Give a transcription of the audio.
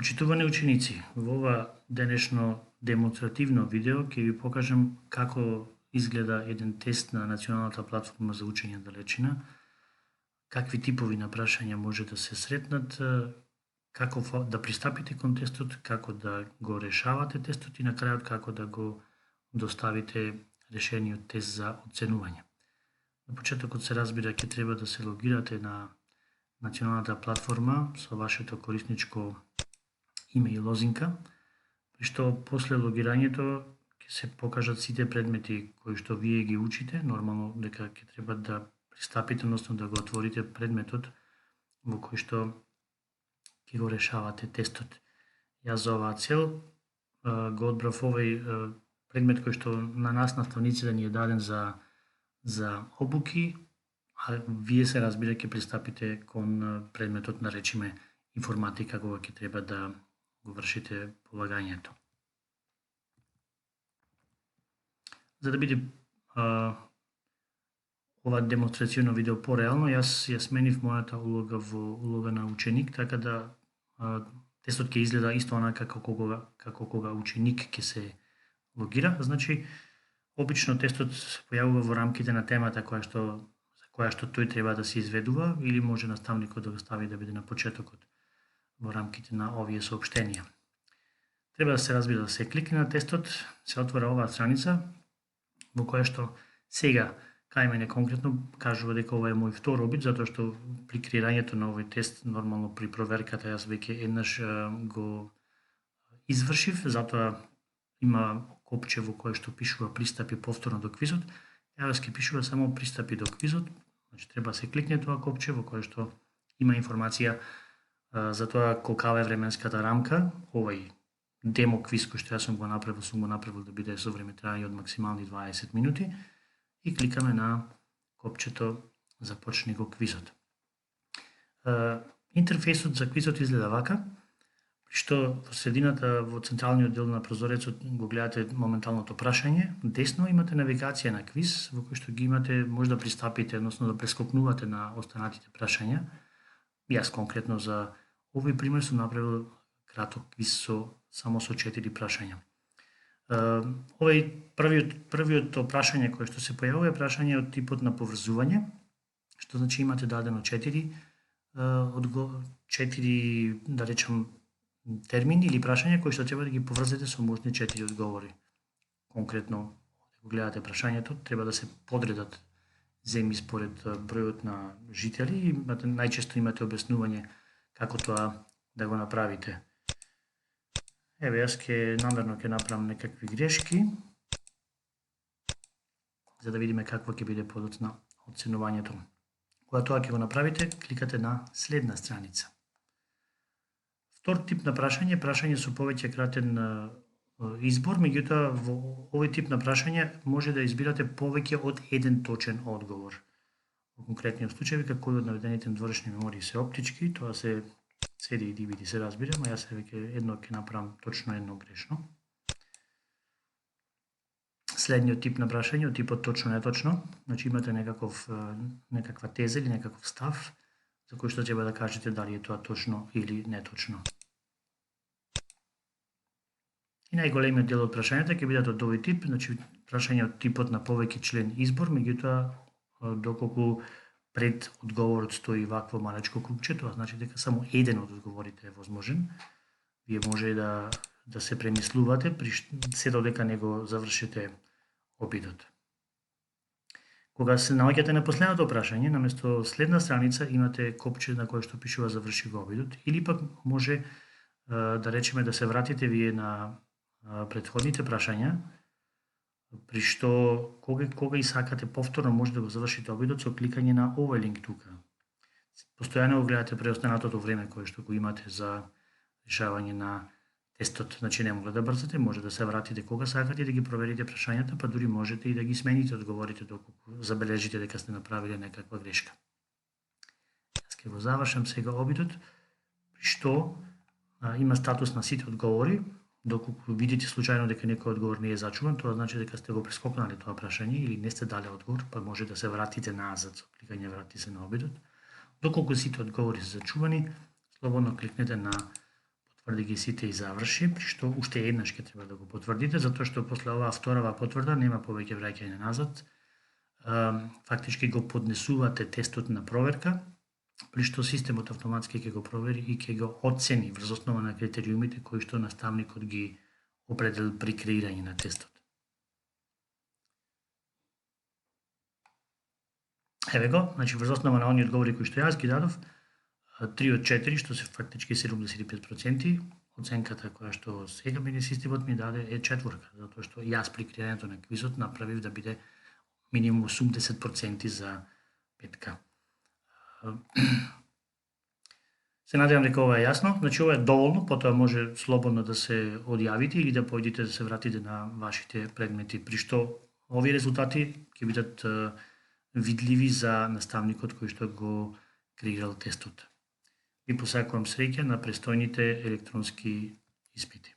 Почитувани ученици, во ова денешно демонстративно видео ќе ви покажам како изгледа еден тест на Националната платформа за учење далечина, какви типови на прашања може да се сретнат, како да пристапите кон тестот, како да го решавате тестот и на крајот како да го доставите решениот тест за оценување. На почетокот се разбира ќе треба да се логирате на Националната платформа со вашето корисничко име и лозинка, при што после логирањето ќе се покажат сите предмети кои што вие ги учите, нормално дека ќе треба да пристапите, односно да го отворите предметот во кој што ќе го решавате тестот. Јас за оваа цел го одбрав овој предмет кој што на нас наставниците ни е даден за обуки, а вие се разбира ќе пристапите кон предметот наречиме информатика кога ќе треба да го вршите полагањето. За да биде ова демонстрационо видео пореално, јас ја сменив мојата улога во улога на ученик, така да тестот ќе изгледа исто онака како кога ученик ќе се логира. Значи, обично тестот се појавува во рамките на темата која што тој треба да се изведува, или може наставникот да го стави да биде на почетокот во рамките на овие соопштенија. Треба да се разбира да се кликне на тестот, се отвора оваа страница, во која што сега кај мене конкретно кажува дека ова е мој втор обид, затоа што при креирањето на овој тест, нормално при проверката, јас веќе еднаш го извршив, затоа има копче во кое што пишува пристапи повторно до квизот, јас ќе пишува само пристапи до квизот, значи треба да се кликне тоа копче во кое што има информација за тоа колкава е временската рамка, овој демо квиз кој што јас сум го направил да биде со време трајање од максимални 20 минути и кликаме на копчето започни го квизот. Интерфејсот за квизот изгледа вака, при што во средината, во централниот дел на прозорецот го гледате моменталното прашање, десно имате навигација на квиз во кој што ги имате, може да пристапите, односно да прескокнувате на останатите прашања. Јас конкретно за овој пример сум направил краток квиз само со 4 прашања. Овој првиот прашање кое што се појавува е прашање од типот на поврзување, што значи имате дадено 4 да речам термини или прашања кои што треба да ги поврзете со можни 4 одговори. Конкретно, ако гледате прашањето, треба да се подредат земји според бројот на жители и најчесто имате објаснување како тоа да го направите. Еве, јас намерно ќе направам некакви грешки, за да видиме какво ќе биде подоцна оценувањето. Кога тоа ќе го направите, кликате на следна страница. Втор тип на прашање со повеќе кратен избор, меѓутоа во овој тип на прашање може да избирате повеќе од еден точен одговор. Во конкретниот случај вика кој од наведените надворешни мемории се оптички, тоа се CD и DVD се разбира, но јас веќе едно ќе направам точно, едно грешно. Следниот тип на прашање, од типот точно неточно, значи имате некаква теза или некаков став за кој што треба да кажете дали е тоа точно или неточно. И најголемиот дел од прашањата ќе бидат од овој тип, значи прашање од типот на повеќе член избор, меѓутоа доколку пред одговорот стои вакво малечко купче, тоа значи дека само еден од одговорите е возможен. Вие може да се премислувате се додека не го завршите обидот. Кога се наоѓате на последното прашање, наместо следна страница имате копче на кое што пишува заврши го обидот, или пак може да речеме да се вратите вие на претходните прашања, при што кога и сакате повторно може да го завршите обидот со кликање на овој линк тука. Постојано го гледате преостанатото време кое што го имате за решавање на тестот, значи не може да брзате, може да се вратите кога сакате да ги проверите прашањата, па дури можете и да ги смените одговорите доколку забележите дека сте направиле некаква грешка. Јас ќе го завршам сега обидот, при што има статус на сите одговори. Доколку видите случајно дека некој одговор не е зачуван, тоа значи дека сте го прескокнали тоа прашање или не сте дали одговор, па може да се вратите назад со кликање врати се на обидот. Доколку сите одговори се зачувани, слободно кликнете на потврди ги сите и заврши, при што уште еднаш ќе треба да го потврдите, затоа што после оваа вторава потврда нема повеќе враќање назад. Фактички го поднесувате тестот на проверка, при што системот автоматски ќе го провери и ќе го оцени врз основа на критериумите кои што наставникот ги определ при креирање на тестот. Еве го, значи врз основа на оние одговори кои што јас ги дадов, 3 од 4, што се фактички 75%, оценката која што сега мене системот ми даде е 4, затоа што јас при креирањето на квизот направив да биде минимум 80% за 5. Се надевам дека ова е јасно, значи ова е доволно, потоа може слободно да се одјавите или да појдете да се вратите на вашите предмети, при што овие резултати ќе бидат видливи за наставникот кој што го креирал тестот. Ви посакувам среќа на престојните електронски испити.